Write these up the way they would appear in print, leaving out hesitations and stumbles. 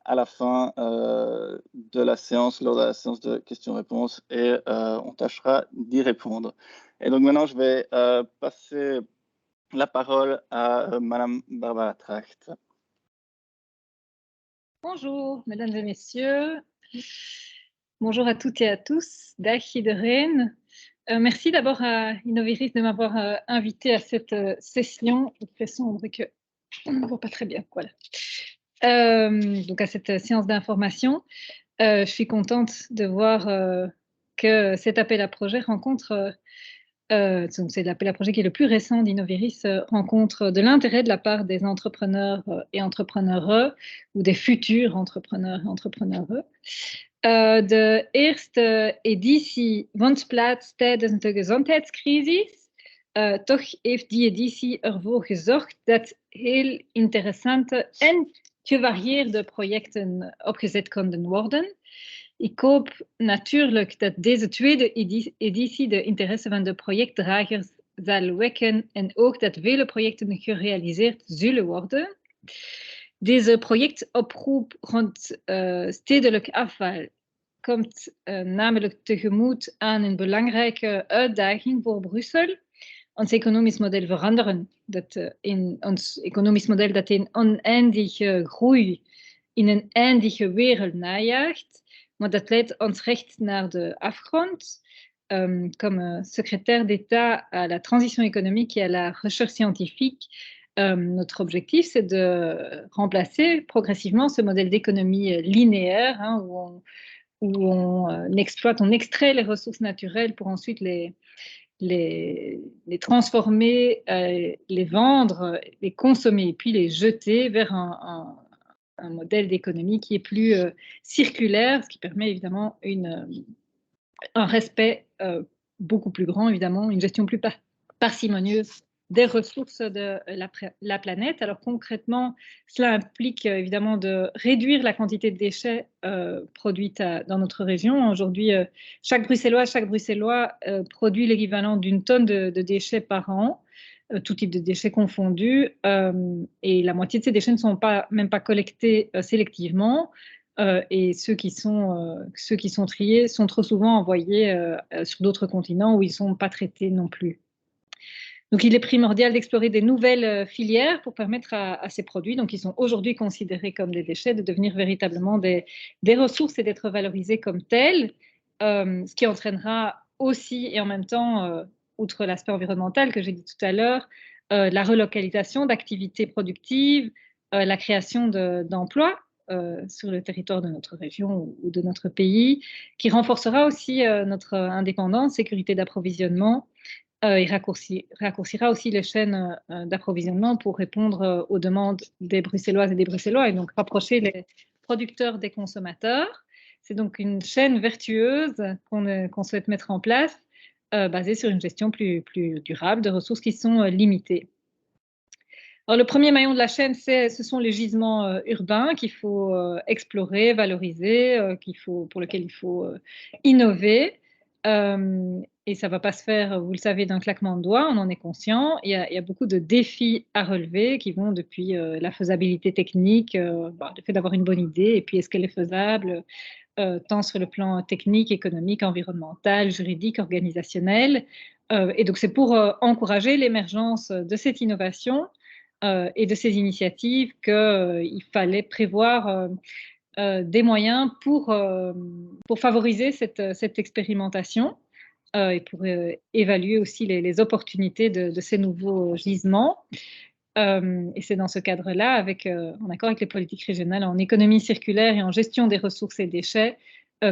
à la fin de la séance, lors de la séance de questions-réponses, et on tâchera d'y répondre. Et donc maintenant, je vais passer la parole à Madame Barbara Tracht. Bonjour, mesdames et messieurs. Bonjour à toutes et à tous. Dag iedereen. Merci d'abord à Innoviris de m'avoir invité à cette session. Il fait sombre que on ne voit pas très bien. Voilà. Donc à cette séance d'information. Je suis contente de voir que cet appel à projet rencontre, c'est l'appel à projet qui est le plus récent d'Innoviris, rencontre de l'intérêt de la part des entrepreneurs et entrepreneures ou des futurs entrepreneurs et entrepreneures. De eerste editie Wandplaats tijdens de gezondheidscrisis. Toch heeft die editie ervoor gezorgd dat heel interessante en gevarieerde projecten opgezet konden worden. Ik hoop natuurlijk dat deze tweede editie de interesse van de projectdragers zal wekken en ook dat vele projecten gerealiseerd zullen worden. Deze projectoproep rond stedelijk afval komt namelijk tegemoet aan een belangrijke uitdaging voor Brussel. Ons economisch model veranderen. Ons economisch model dat een oneindige groei in een eindige wereld najaagt. Maar dat leidt ons recht naar de afgrond. Comme secrétaire d'État à la transition économique et à la recherche scientifique, notre objectif, c'est de remplacer progressivement ce modèle d'économie linéaire, où on exploite, on extrait les ressources naturelles pour ensuite les transformer, les vendre, les consommer, et puis les jeter vers un modèle d'économie qui est plus circulaire, ce qui permet évidemment un respect beaucoup plus grand, évidemment, une gestion plus parcimonieuse des ressources de la planète. Alors concrètement, cela implique évidemment de réduire la quantité de déchets produites dans notre région. Aujourd'hui, chaque Bruxellois produit l'équivalent d'une tonne de déchets par an, tout type de déchets confondus, et la moitié de ces déchets ne sont même pas collectés sélectivement. Et ceux qui sont triés sont trop souvent envoyés sur d'autres continents où ils ne sont pas traités non plus. Donc, il est primordial d'explorer des nouvelles filières pour permettre à ces produits, donc qui sont aujourd'hui considérés comme des déchets, de devenir véritablement des ressources et d'être valorisés comme tels, ce qui entraînera aussi et en même temps, outre l'aspect environnemental que j'ai dit tout à l'heure, la relocalisation d'activités productives, la création d'emplois sur le territoire de notre région ou de notre pays, qui renforcera aussi notre indépendance, sécurité d'approvisionnement, et raccourcira aussi les chaînes d'approvisionnement pour répondre aux demandes des Bruxelloises et des Bruxellois, et donc rapprocher les producteurs des consommateurs. C'est donc une chaîne vertueuse qu'on souhaite mettre en place, basée sur une gestion plus durable de ressources qui sont limitées. Alors, le premier maillon de la chaîne, ce sont les gisements urbains qu'il faut explorer, valoriser, pour lesquels il faut innover. Et ça ne va pas se faire, vous le savez, d'un claquement de doigts, on en est conscient. Il y a beaucoup de défis à relever qui vont depuis la faisabilité technique, le fait d'avoir une bonne idée, et puis est-ce qu'elle est faisable, tant sur le plan technique, économique, environnemental, juridique, organisationnel. Et donc, c'est pour encourager l'émergence de cette innovation et de ces initiatives qu'il fallait prévoir des moyens pour favoriser cette expérimentation et pour évaluer aussi les opportunités de ces nouveaux gisements. Et c'est dans ce cadre-là, en accord avec les politiques régionales en économie circulaire et en gestion des ressources et déchets,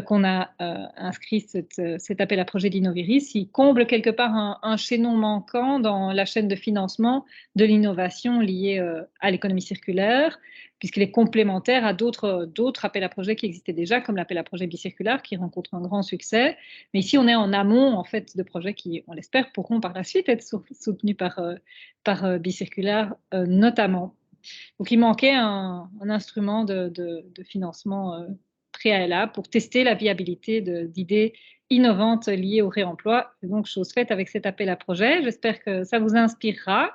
qu'on a inscrit cet appel à projet d'Innoviris. Il comble quelque part un chaînon manquant dans la chaîne de financement de l'innovation liée à l'économie circulaire, puisqu'il est complémentaire à d'autres appels à projets qui existaient déjà, comme l'appel à projet bicirculaire, qui rencontre un grand succès. Mais ici, on est en amont, en fait, de projets qui, on l'espère, pourront par la suite être soutenus par bicirculaire notamment. Donc, il manquait un instrument de financement préalable pour tester la viabilité d'idées innovantes liées au réemploi. C'est donc chose faite avec cet appel à projet. J'espère que ça vous inspirera.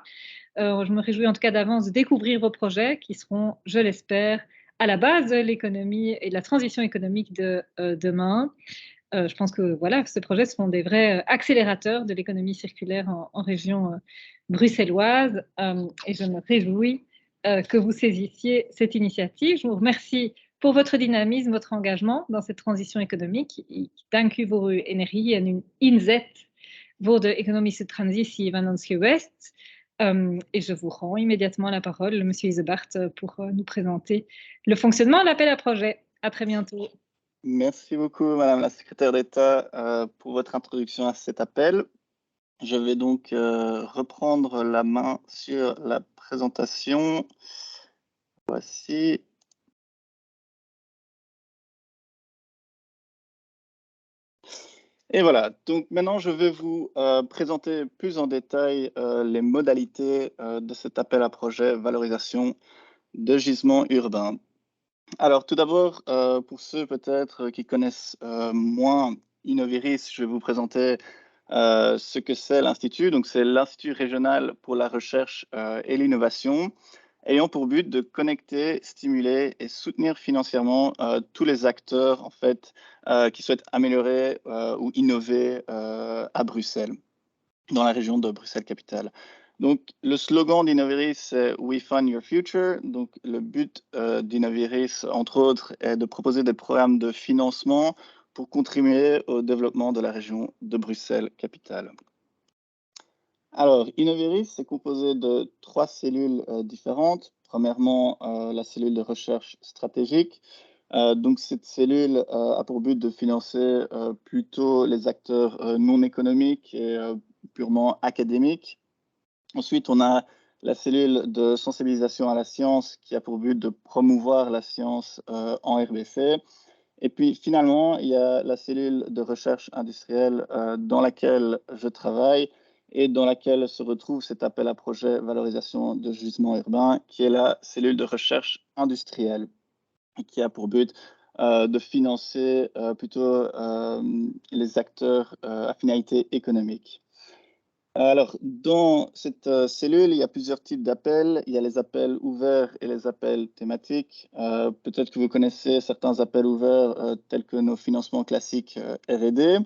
Je me réjouis en tout cas d'avance de découvrir vos projets qui seront, je l'espère, à la base de l'économie et de la transition économique de demain. Je pense que voilà, ces projets seront des vrais accélérateurs de l'économie circulaire en région bruxelloise. Et je me réjouis que vous saisissiez cette initiative. Je vous remercie pour votre dynamisme, votre engagement dans cette transition économique. Dank u voor uw energie en uw inzet voor de economische transitie van ons gewest. Et je vous rends immédiatement la parole, Monsieur Isebart, pour nous présenter le fonctionnement de l'appel à projet. À très bientôt. Merci beaucoup, Madame la Secrétaire d'État, pour votre introduction à cet appel. Je vais donc reprendre la main sur la présentation. Voici. Et voilà, donc maintenant je vais vous présenter plus en détail les modalités de cet appel à projet valorisation de gisements urbains. Alors tout d'abord, pour ceux peut-être qui connaissent moins Innoviris, je vais vous présenter ce que c'est l'Institut. Donc c'est l'Institut régional pour la recherche et l'innovation, ayant pour but de connecter, stimuler et soutenir financièrement tous les acteurs en fait, qui souhaitent améliorer ou innover à Bruxelles, dans la région de Bruxelles-Capitale. Donc, le slogan d'Innoviris, c'est We Fund Your Future. Donc, le but d'Innoviris, entre autres, est de proposer des programmes de financement pour contribuer au développement de la région de Bruxelles-Capitale. Alors, Innoviris est composé de 3 cellules différentes. Premièrement, la cellule de recherche stratégique. Donc, cette cellule a pour but de financer plutôt les acteurs non économiques et purement académiques. Ensuite, on a la cellule de sensibilisation à la science qui a pour but de promouvoir la science en RBC. Et puis finalement, il y a la cellule de recherche industrielle dans laquelle je travaille et dans laquelle se retrouve cet appel à projet valorisation de gisements urbains, qui est la cellule de recherche industrielle, qui a pour but de financer plutôt les acteurs à finalité économique. Alors, dans cette cellule, il y a plusieurs types d'appels. Il y a les appels ouverts et les appels thématiques. Peut-être que vous connaissez certains appels ouverts tels que nos financements classiques R&D.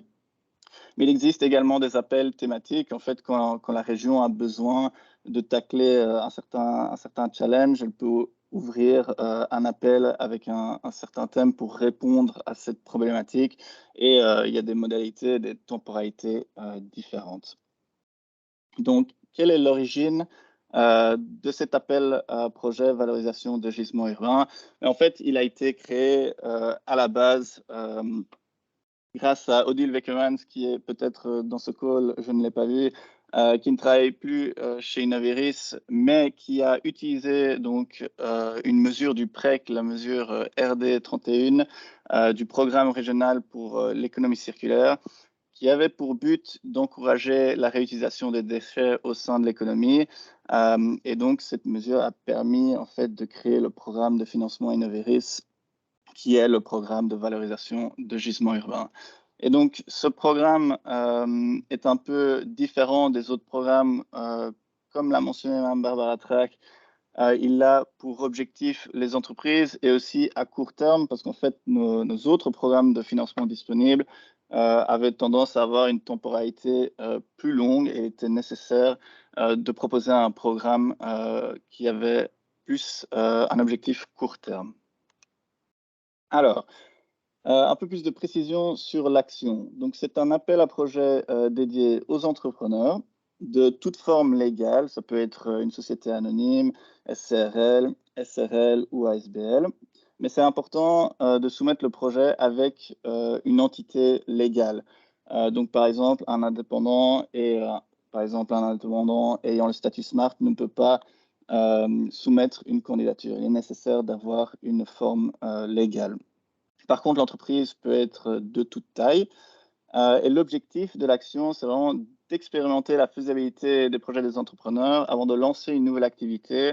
Mais il existe également des appels thématiques. En fait, quand la région a besoin de tacler un certain challenge, elle peut ouvrir un appel avec un certain thème pour répondre à cette problématique. Et il y a des modalités, des temporalités différentes. Donc, quelle est l'origine de cet appel à projet valorisation de gisements urbains? En fait, il a été créé à la base grâce à Odile Wekemans, qui est peut-être dans ce call, je ne l'ai pas vu, qui ne travaille plus chez Innoviris, mais qui a utilisé donc une mesure du PREC, la mesure RD 31 du programme régional pour l'économie circulaire, qui avait pour but d'encourager la réutilisation des déchets au sein de l'économie. Et donc, cette mesure a permis en fait de créer le programme de financement Innoviris, qui est le programme de valorisation de gisements urbains. Et donc, ce programme est un peu différent des autres programmes. Comme l'a mentionné Mme Barbara Track, il a pour objectif les entreprises et aussi à court terme, parce qu'en fait, nos autres programmes de financement disponibles avaient tendance à avoir une temporalité plus longue et il était nécessaire de proposer un programme qui avait plus un objectif court terme. Alors, un peu plus de précision sur l'action. Donc, c'est un appel à projet dédié aux entrepreneurs de toute forme légale. Ça peut être une société anonyme, SCRL, SRL ou ASBL. Mais c'est important de soumettre le projet avec une entité légale. Donc, par exemple, un indépendant ayant le statut SMART ne peut pas soumettre une candidature. Il est nécessaire d'avoir une forme légale. Par contre, l'entreprise peut être de toute taille. Et l'objectif de l'action, c'est vraiment d'expérimenter la faisabilité des projets des entrepreneurs avant de lancer une nouvelle activité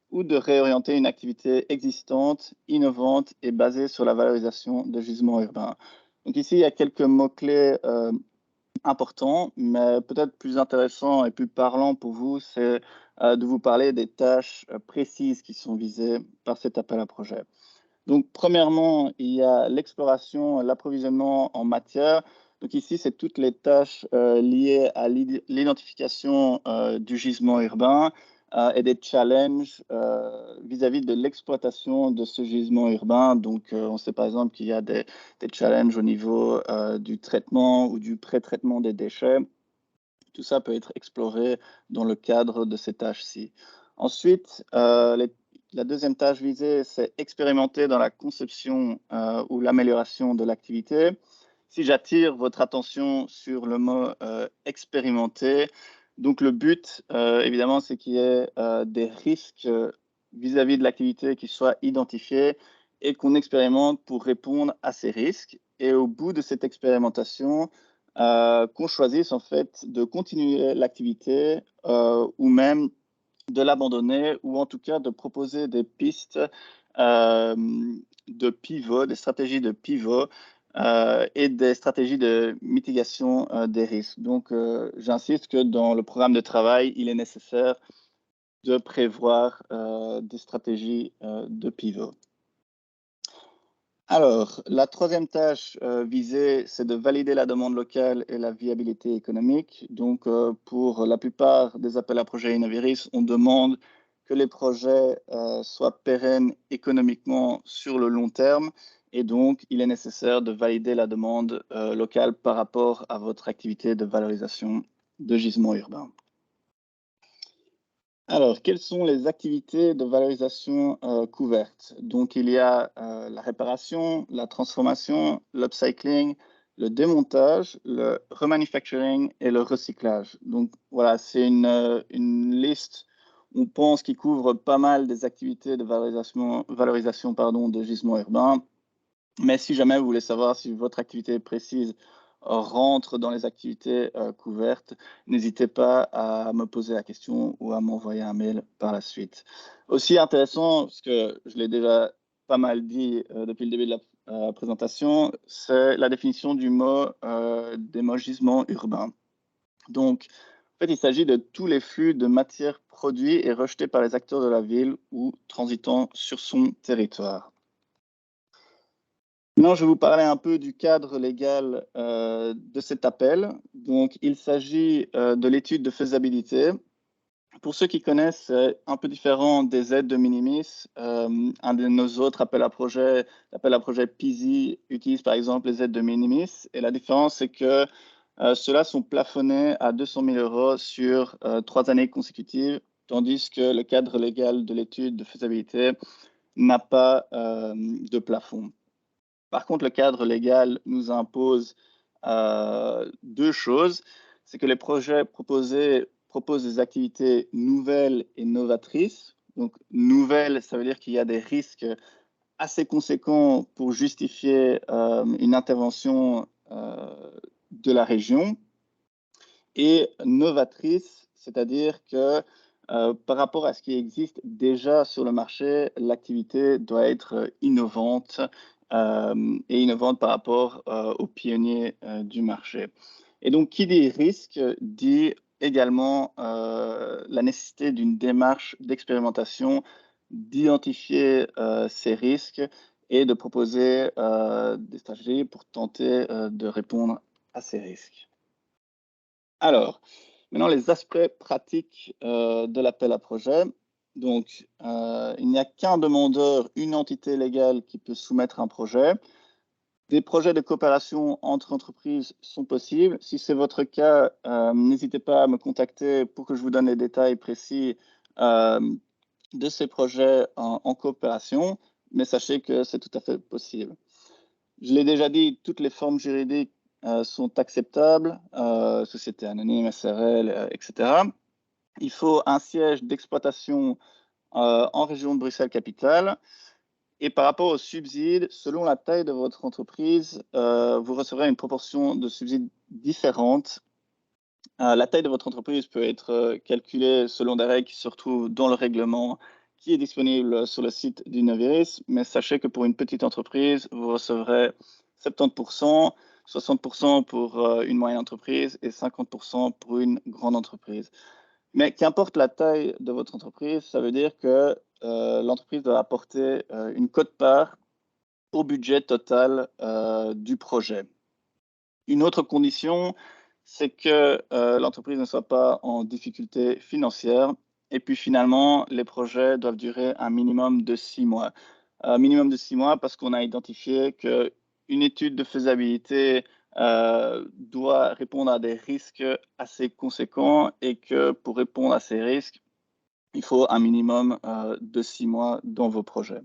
ou de réorienter une activité existante, innovante et basée sur la valorisation de gisements urbains. Donc ici, il y a quelques mots-clés importants, mais peut-être plus intéressants et plus parlants pour vous, c'est de vous parler des tâches précises qui sont visées par cet appel à projet. Donc, premièrement, il y a l'exploration, l'approvisionnement en matière. Donc ici, c'est toutes les tâches liées à l'identification du gisement urbain et des challenges vis-à-vis de l'exploitation de ce gisement urbain. Donc, on sait par exemple qu'il y a des challenges au niveau du traitement ou du pré-traitement des déchets. Tout ça peut être exploré dans le cadre de ces tâches-ci. Ensuite, la deuxième tâche visée, c'est expérimenter dans la conception ou l'amélioration de l'activité. Si j'attire votre attention sur le mot expérimenter, donc le but, évidemment, c'est qu'il y ait des risques vis-à-vis de l'activité qui soient identifiés et qu'on expérimente pour répondre à ces risques. Et au bout de cette expérimentation, qu'on choisisse en fait de continuer l'activité ou même de l'abandonner ou en tout cas de proposer des pistes de pivot, des stratégies de pivot et des stratégies de mitigation des risques. Donc, j'insiste que dans le programme de travail, il est nécessaire de prévoir des stratégies de pivot. Alors, la troisième tâche visée, c'est de valider la demande locale et la viabilité économique. Donc, pour la plupart des appels à projets Innoviris, on demande que les projets soient pérennes économiquement sur le long terme. Et donc, il est nécessaire de valider la demande locale par rapport à votre activité de valorisation de gisements urbains. Alors, quelles sont les activités de valorisation couvertes? Donc, il y a la réparation, la transformation, l'upcycling, le démontage, le remanufacturing et le recyclage. Donc, voilà, c'est une liste, on pense, qui couvre pas mal des activités de valorisation de gisements urbains. Mais si jamais vous voulez savoir si votre activité précise rentre dans les activités couvertes, n'hésitez pas à me poser la question ou à m'envoyer un mail par la suite. Aussi intéressant, parce que je l'ai déjà pas mal dit depuis le début de la présentation, c'est la définition du mot gisements urbains. Donc, en fait, il s'agit de tous les flux de matières produits et rejetés par les acteurs de la ville ou transitant sur son territoire. Maintenant, je vais vous parler un peu du cadre légal de cet appel. Donc, il s'agit de l'étude de faisabilité. Pour ceux qui connaissent, c'est un peu différent des aides de minimis. Un de nos autres appels à projet PISI, utilise par exemple les aides de minimis. Et la différence, c'est que ceux-là sont plafonnés à 200 000 € sur 3 années consécutives, tandis que le cadre légal de l'étude de faisabilité n'a pas de plafond. Par contre, le cadre légal nous impose deux choses. C'est que les projets proposés proposent des activités nouvelles et novatrices. Donc, nouvelles, ça veut dire qu'il y a des risques assez conséquents pour justifier une intervention de la région. Et novatrice, c'est-à-dire que par rapport à ce qui existe déjà sur le marché, l'activité doit être innovante et innovante par rapport aux pionniers du marché. Et donc, qui dit risque dit également la nécessité d'une démarche d'expérimentation, d'identifier ces risques et de proposer des stratégies pour tenter de répondre à ces risques. Alors, maintenant, les aspects pratiques de l'appel à projet. Donc, il n'y a qu'un demandeur, une entité légale qui peut soumettre un projet. Des projets de coopération entre entreprises sont possibles. Si c'est votre cas, n'hésitez pas à me contacter pour que je vous donne les détails précis de ces projets en coopération, mais sachez que c'est tout à fait possible. Je l'ai déjà dit, toutes les formes juridiques sont acceptables, société anonyme, SRL, etc. Il faut un siège d'exploitation en région de Bruxelles-Capitale. Et par rapport aux subsides, selon la taille de votre entreprise, vous recevrez une proportion de subsides différente. La taille de votre entreprise peut être calculée selon des règles qui se retrouvent dans le règlement qui est disponible sur le site d'Innoviris, mais sachez que pour une petite entreprise, vous recevrez 70%, 60% pour une moyenne entreprise et 50% pour une grande entreprise. Mais qu'importe la taille de votre entreprise, ça veut dire que l'entreprise doit apporter une quote-part au budget total du projet. Une autre condition, c'est que l'entreprise ne soit pas en difficulté financière. Et puis finalement, les projets doivent durer un minimum de 6 mois. Minimum de 6 mois parce qu'on a identifié qu'une étude de faisabilité doit répondre à des risques assez conséquents et que pour répondre à ces risques, il faut un minimum de 6 mois dans vos projets.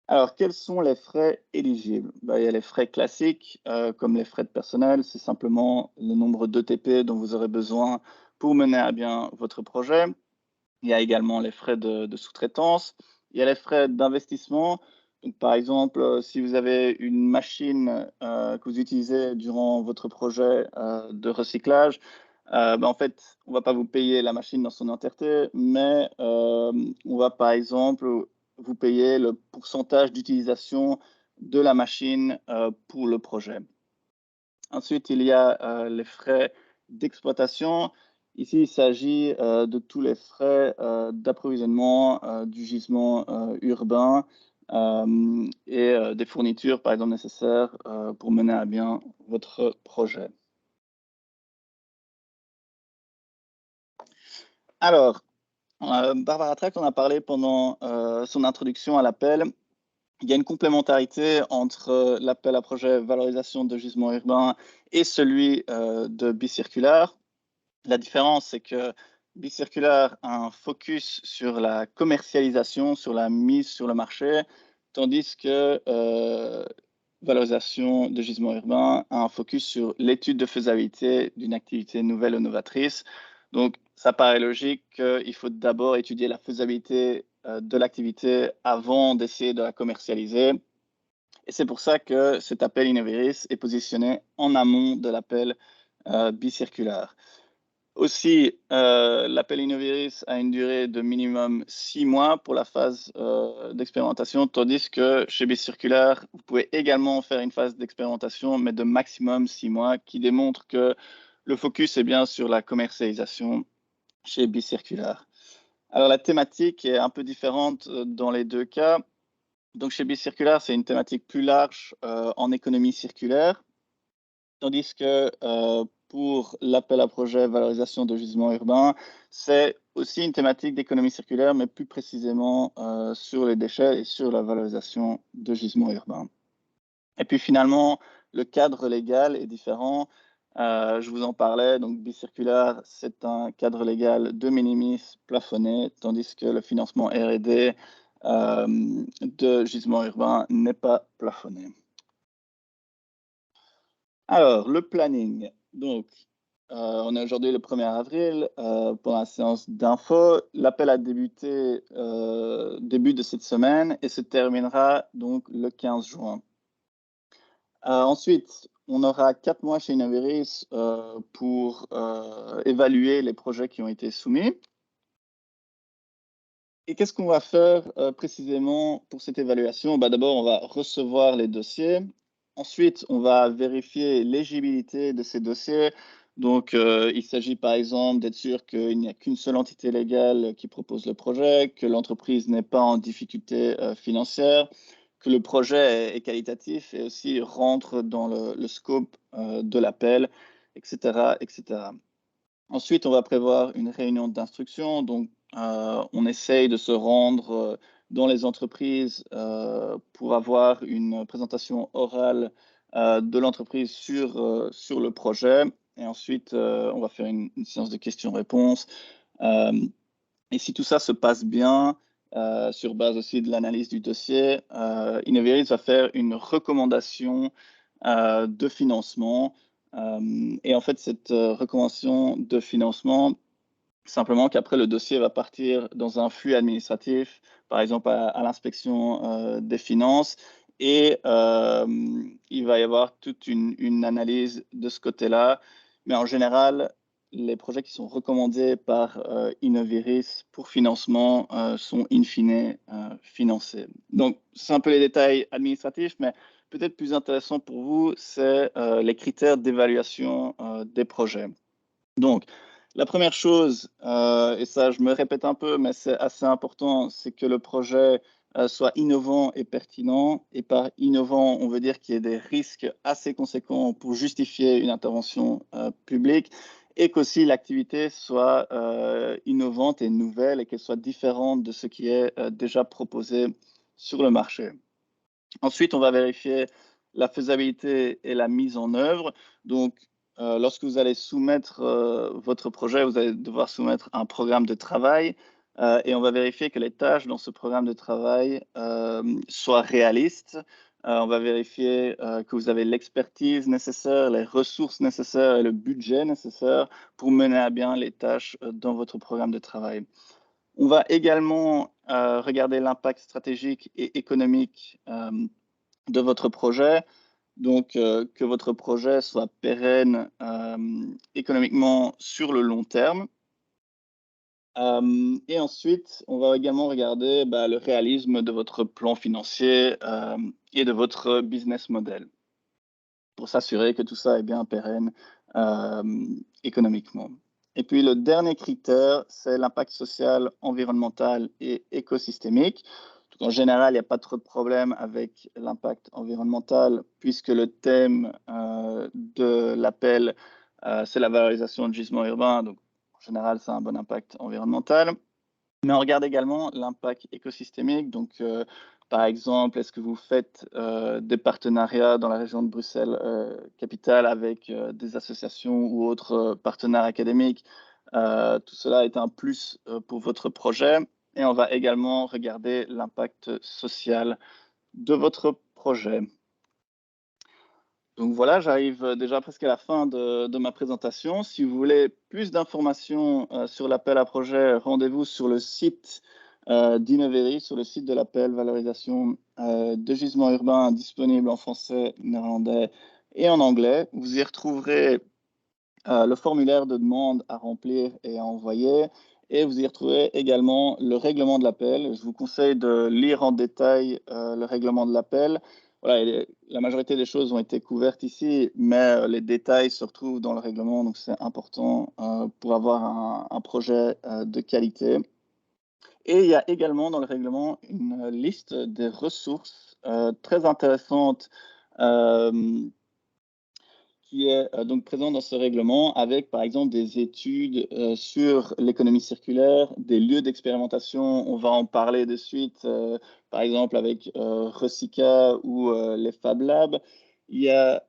Alors, quels sont les frais éligibles? Il y a les frais classiques, comme les frais de personnel, c'est simplement le nombre d'ETP dont vous aurez besoin pour mener à bien votre projet. Il y a également les frais de sous-traitance. Il y a les frais d'investissement. Donc, par exemple, si vous avez une machine que vous utilisez durant votre projet de recyclage, en fait, on ne va pas vous payer la machine dans son entièreté, mais on va par exemple vous payer le pourcentage d'utilisation de la machine pour le projet. Ensuite, il y a les frais d'exploitation. Ici, il s'agit de tous les frais d'approvisionnement du gisement urbain et des fournitures, par exemple, nécessaires pour mener à bien votre projet. Alors, Barbara Tract en a parlé pendant son introduction à l'appel. Il y a une complémentarité entre l'appel à projet valorisation de gisement urbain et celui de Bicirculaire. La différence, c'est que Bicirculaire a un focus sur la commercialisation, sur la mise sur le marché, tandis que valorisation de gisement urbain a un focus sur l'étude de faisabilité d'une activité nouvelle ou novatrice. Donc, ça paraît logique qu'il faut d'abord étudier la faisabilité de l'activité avant d'essayer de la commercialiser. Et c'est pour ça que cet appel Innoviris est positionné en amont de l'appel bicirculaire. Aussi, l'appel Innoviris a une durée de minimum 6 mois pour la phase d'expérimentation, tandis que chez Bicirculaire, vous pouvez également faire une phase d'expérimentation, mais de maximum 6 mois, qui démontre que le focus est bien sur la commercialisation chez Bicirculaire. Alors, la thématique est un peu différente dans les deux cas. Donc, chez Bicirculaire, c'est une thématique plus large en économie circulaire, tandis que pour l'appel à projet valorisation de gisements urbains, c'est aussi une thématique d'économie circulaire, mais plus précisément sur les déchets et sur la valorisation de gisements urbains. Et puis finalement, le cadre légal est différent. Je vous en parlais, donc bicirculaire, c'est un cadre légal de minimis plafonné, tandis que le financement R&D de gisements urbains n'est pas plafonné. Alors, le planning. Donc, on est aujourd'hui le 1er avril pour la séance d'info. L'appel a débuté début de cette semaine et se terminera donc le 15 juin. Ensuite, on aura 4 mois chez Innoviris pour évaluer les projets qui ont été soumis. Et qu'est-ce qu'on va faire précisément pour cette évaluation? D'abord, on va recevoir les dossiers. Ensuite, on va vérifier l'éligibilité de ces dossiers. Donc, il s'agit par exemple d'être sûr qu'il n'y a qu'une seule entité légale qui propose le projet, que l'entreprise n'est pas en difficulté financière, que le projet est qualitatif et aussi rentre dans le scope de l'appel, etc., etc. Ensuite, on va prévoir une réunion d'instruction. Donc, on essaye de se rendre dans les entreprises pour avoir une présentation orale de l'entreprise sur le projet. Et ensuite, on va faire une séance de questions-réponses. Et si tout ça se passe bien, sur base aussi de l'analyse du dossier, Innoviris va faire une recommandation de financement. Et en fait, cette recommandation de financement, simplement qu'après, le dossier va partir dans un flux administratif, par exemple à l'inspection des finances, et il va y avoir toute une analyse de ce côté-là. Mais en général, les projets qui sont recommandés par Innoviris pour financement sont in fine financés. Donc, c'est un peu les détails administratifs, mais peut-être plus intéressant pour vous, c'est les critères d'évaluation des projets. Donc, la première chose, et ça je me répète un peu, mais c'est assez important, c'est que le projet soit innovant et pertinent. Et par innovant, on veut dire qu'il y ait des risques assez conséquents pour justifier une intervention publique et qu'aussi l'activité soit innovante et nouvelle et qu'elle soit différente de ce qui est déjà proposé sur le marché. Ensuite, on va vérifier la faisabilité et la mise en œuvre. Donc, lorsque vous allez soumettre votre projet, vous allez devoir soumettre un programme de travail et on va vérifier que les tâches dans ce programme de travail soient réalistes. On va vérifier que vous avez l'expertise nécessaire, les ressources nécessaires et le budget nécessaire pour mener à bien les tâches dans votre programme de travail. On va également regarder l'impact stratégique et économique de votre projet. Donc, que votre projet soit pérenne économiquement sur le long terme. Et ensuite, on va également regarder le réalisme de votre plan financier et de votre business model pour s'assurer que tout ça est bien pérenne économiquement. Et puis, le dernier critère, c'est l'impact social, environnemental et écosystémique. Donc, en général, il n'y a pas trop de problème avec l'impact environnemental puisque le thème de l'appel, c'est la valorisation de gisements urbains. Donc, en général, ça a un bon impact environnemental. Mais on regarde également l'impact écosystémique. Donc, par exemple, est-ce que vous faites des partenariats dans la région de Bruxelles capitale avec des associations ou autres partenaires académiques? Tout cela est un plus pour votre projet. Et on va également regarder l'impact social de votre projet. Donc voilà, j'arrive déjà presque à la fin de ma présentation. Si vous voulez plus d'informations sur l'appel à projet, rendez-vous sur le site d'Innoveris, sur le site de l'appel valorisation de gisements urbains disponible en français, néerlandais et en anglais. Vous y retrouverez le formulaire de demande à remplir et à envoyer. Et vous y retrouverez également le règlement de l'appel. Je vous conseille de lire en détail le règlement de l'appel. Voilà, la majorité des choses ont été couvertes ici, mais les détails se retrouvent dans le règlement, donc c'est important pour avoir un projet de qualité. Et il y a également dans le règlement une liste des ressources très intéressantes qui est donc présent dans ce règlement avec, par exemple, des études sur l'économie circulaire, des lieux d'expérimentation. On va en parler de suite, par exemple, avec Recyca ou les Fab Labs. Il y a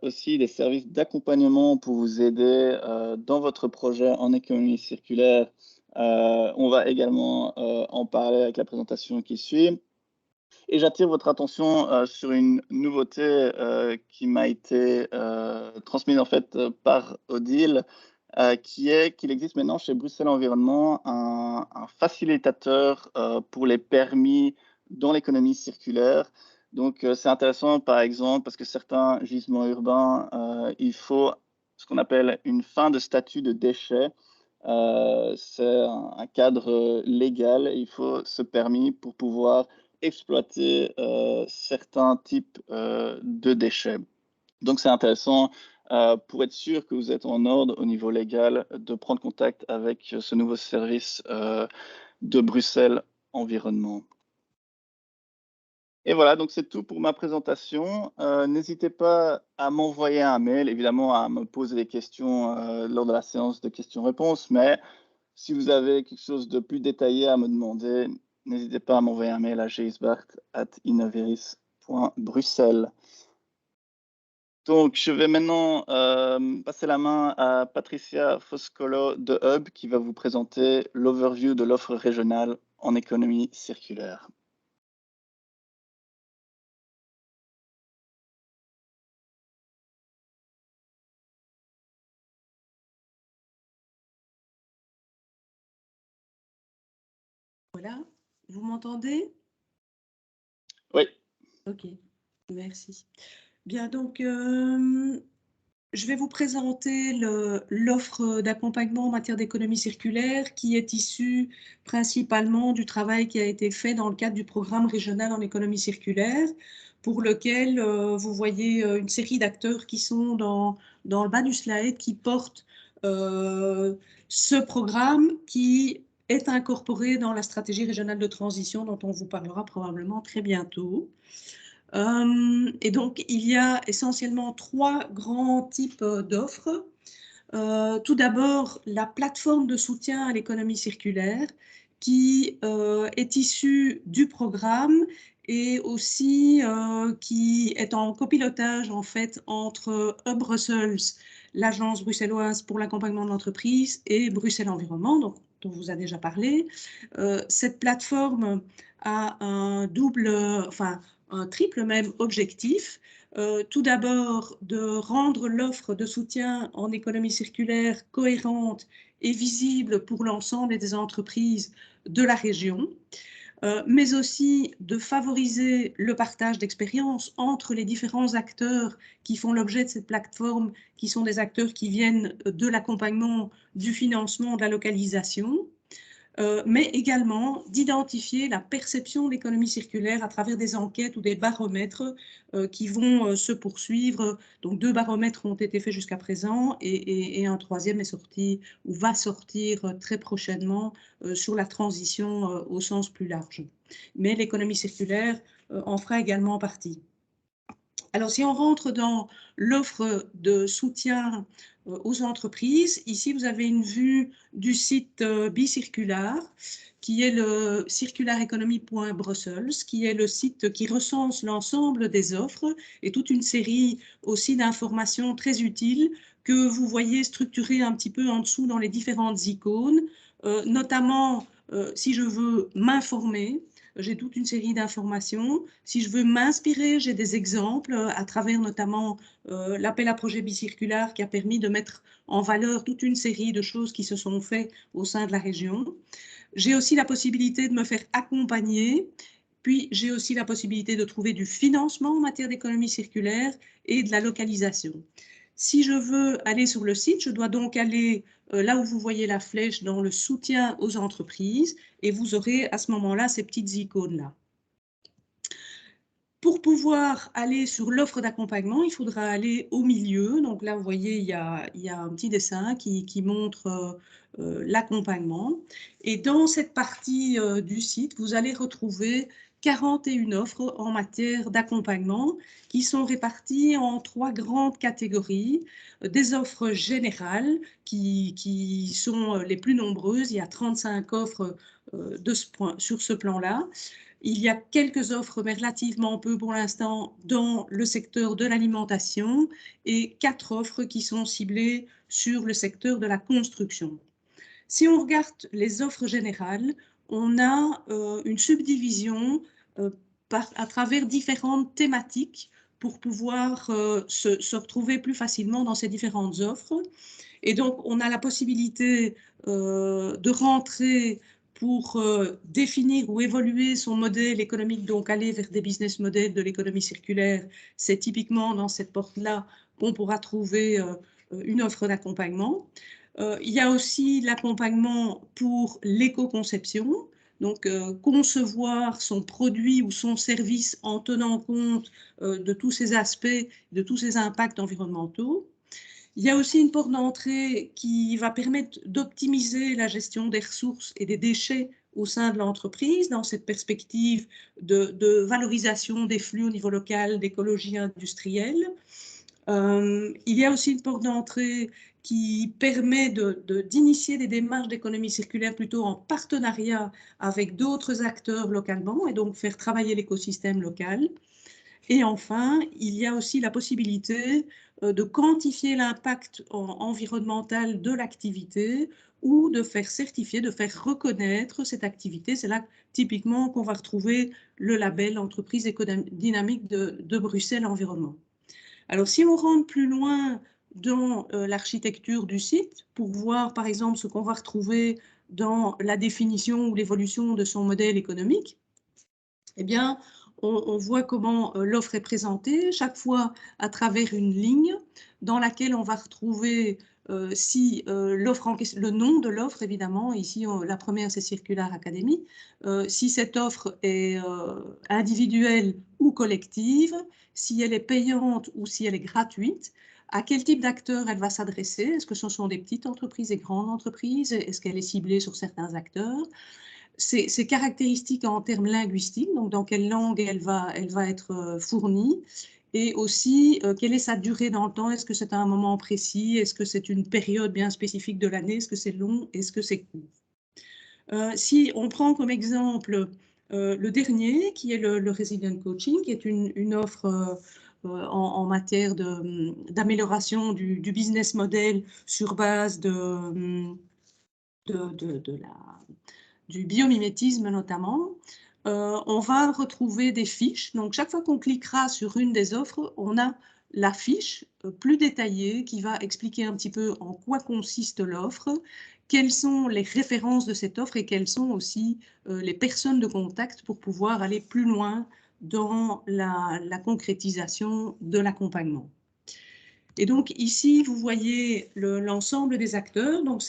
aussi des services d'accompagnement pour vous aider dans votre projet en économie circulaire. On va également en parler avec la présentation qui suit. Et j'attire votre attention sur une nouveauté qui m'a été transmise en fait par Odile, qui est qu'il existe maintenant chez Bruxelles Environnement un facilitateur pour les permis dans l'économie circulaire. Donc c'est intéressant par exemple parce que certains gisements urbains, il faut ce qu'on appelle une fin de statut de déchet. C'est un cadre légal et il faut ce permis pour pouvoir exploiter certains types de déchets. Donc, c'est intéressant pour être sûr que vous êtes en ordre au niveau légal de prendre contact avec ce nouveau service de Bruxelles Environnement. Et voilà, donc c'est tout pour ma présentation. N'hésitez pas à m'envoyer un mail, évidemment à me poser des questions lors de la séance de questions-réponses, mais si vous avez quelque chose de plus détaillé à me demander, n'hésitez pas à m'envoyer un mail à gisbart@innoveris.bruxelles. Donc, je vais maintenant passer la main à Patricia Foscolo de Hub qui va vous présenter l'overview de l'offre régionale en économie circulaire. Voilà, vous m'entendez? Oui. Ok, merci. Bien, donc, je vais vous présenter l'offre d'accompagnement en matière d'économie circulaire qui est issue principalement du travail qui a été fait dans le cadre du programme régional en économie circulaire, pour lequel vous voyez une série d'acteurs qui sont dans le bas du slide, qui portent ce programme qui est incorporé dans la stratégie régionale de transition dont on vous parlera probablement très bientôt. Et donc, il y a essentiellement 3 grands types d'offres. Tout d'abord, la plateforme de soutien à l'économie circulaire qui est issue du programme et aussi qui est en copilotage en fait entre Hub Brussels, l'agence bruxelloise pour l'accompagnement de l'entreprise, et Bruxelles Environnement, donc, dont on vous a déjà parlé. Cette plateforme a un triple même objectif. Tout d'abord, de rendre l'offre de soutien en économie circulaire cohérente et visible pour l'ensemble des entreprises de la région, mais aussi de favoriser le partage d'expériences entre les différents acteurs qui font l'objet de cette plateforme, qui sont des acteurs qui viennent de l'accompagnement, du financement, de la localisation. Mais également d'identifier la perception de l'économie circulaire à travers des enquêtes ou des baromètres qui vont se poursuivre. Donc 2 baromètres ont été faits jusqu'à présent et un 3e est sorti ou va sortir très prochainement sur la transition au sens plus large. Mais l'économie circulaire en fera également partie. Alors, si on rentre dans l'offre de soutien aux entreprises, ici, vous avez une vue du site Bicircular, qui est le circulareconomy.brussels, qui est le site qui recense l'ensemble des offres et toute une série aussi d'informations très utiles que vous voyez structurées un petit peu en dessous dans les différentes icônes, notamment si je veux m'informer. J'ai toute une série d'informations. Si je veux m'inspirer, j'ai des exemples à travers notamment l'appel à projet bicirculaire qui a permis de mettre en valeur toute une série de choses qui se sont faites au sein de la région. J'ai aussi la possibilité de me faire accompagner. Puis, j'ai aussi la possibilité de trouver du financement en matière d'économie circulaire et de la localisation. Si je veux aller sur le site, je dois donc aller là où vous voyez la flèche dans le soutien aux entreprises et vous aurez à ce moment-là ces petites icônes-là. Pour pouvoir aller sur l'offre d'accompagnement, il faudra aller au milieu. Donc là, vous voyez, il y a un petit dessin qui montre l'accompagnement. Et dans cette partie du site, vous allez retrouver 41 offres en matière d'accompagnement qui sont réparties en 3 grandes catégories. Des offres générales qui sont les plus nombreuses. Il y a 35 offres sur ce plan-là. Il y a quelques offres, mais relativement peu pour l'instant, dans le secteur de l'alimentation et 4 offres qui sont ciblées sur le secteur de la construction. Si on regarde les offres générales, on a une subdivision à travers différentes thématiques pour pouvoir se retrouver plus facilement dans ces différentes offres. Et donc, on a la possibilité de rentrer pour définir ou évoluer son modèle économique, donc aller vers des business models de l'économie circulaire. C'est typiquement dans cette porte-là qu'on pourra trouver une offre d'accompagnement. Il y a aussi l'accompagnement pour l'éco-conception, donc concevoir son produit ou son service en tenant compte de tous ces aspects, de tous ces impacts environnementaux. Il y a aussi une porte d'entrée qui va permettre d'optimiser la gestion des ressources et des déchets au sein de l'entreprise dans cette perspective de valorisation des flux au niveau local, d'écologie industrielle. Il y a aussi une porte d'entrée qui permet d'initier des démarches d'économie circulaire plutôt en partenariat avec d'autres acteurs localement et donc faire travailler l'écosystème local. Et enfin, il y a aussi la possibilité de quantifier l'impact environnemental de l'activité ou de faire certifier, de faire reconnaître cette activité. C'est là typiquement qu'on va retrouver le label entreprise écodynamique de Bruxelles Environnement. Alors, si on rentre plus loin dans l'architecture du site, pour voir par exemple ce qu'on va retrouver dans la définition ou l'évolution de son modèle économique, eh bien, on voit comment l'offre est présentée, chaque fois à travers une ligne dans laquelle on va retrouver le nom de l'offre, évidemment. Ici, la première, c'est Circular Academy. Si cette offre est individuelle ou collective, si elle est payante ou si elle est gratuite. À quel type d'acteurs elle va s'adresser? Est-ce que ce sont des petites entreprises, des grandes entreprises? Est-ce qu'elle est ciblée sur certains acteurs? Ses caractéristiques en termes linguistiques, donc dans quelle langue elle va être fournie, et aussi quelle est sa durée dans le temps. Est-ce que c'est à un moment précis? Est-ce que c'est une période bien spécifique de l'année? Est-ce que c'est long? Est-ce que c'est court? Si on prend comme exemple le dernier, qui est le Resilient Coaching, qui est une offre en matière d'amélioration du business model sur base du biomimétisme notamment, on va retrouver des fiches. Donc, chaque fois qu'on cliquera sur une des offres, on a la fiche plus détaillée qui va expliquer un petit peu en quoi consiste l'offre, quelles sont les références de cette offre et quelles sont aussi les personnes de contact pour pouvoir aller plus loin dans la concrétisation de l'accompagnement. Et donc ici, vous voyez l'ensemble des acteurs. Donc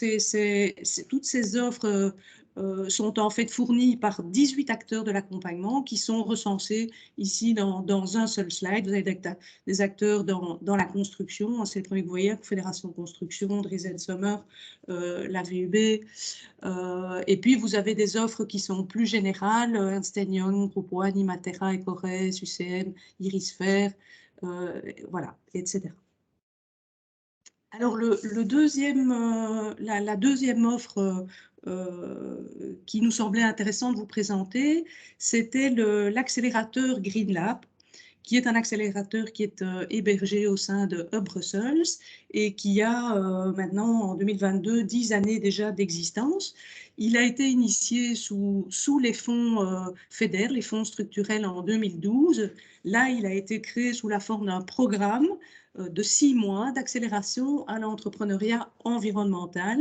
toutes ces offres sont en fait fournies par 18 acteurs de l'accompagnement qui sont recensés ici dans un seul slide. Vous avez des acteurs dans la construction. C'est le premier que vous voyez, Fédération de Construction, Dresden Sommer, la VUB. Et puis, vous avez des offres qui sont plus générales, Ernst & Young, Groupe One, Imatera, Ecores, UCM, Irisfer, voilà, etc. Alors, la deuxième offre qui nous semblait intéressant de vous présenter, c'était l'accélérateur GreenLab, qui est un accélérateur qui est hébergé au sein de Hub Brussels et qui a maintenant, en 2022, 10 années déjà d'existence. Il a été initié sous les fonds FEDER, les fonds structurels, en 2012. Là, il a été créé sous la forme d'un programme de 6 mois d'accélération à l'entrepreneuriat environnemental.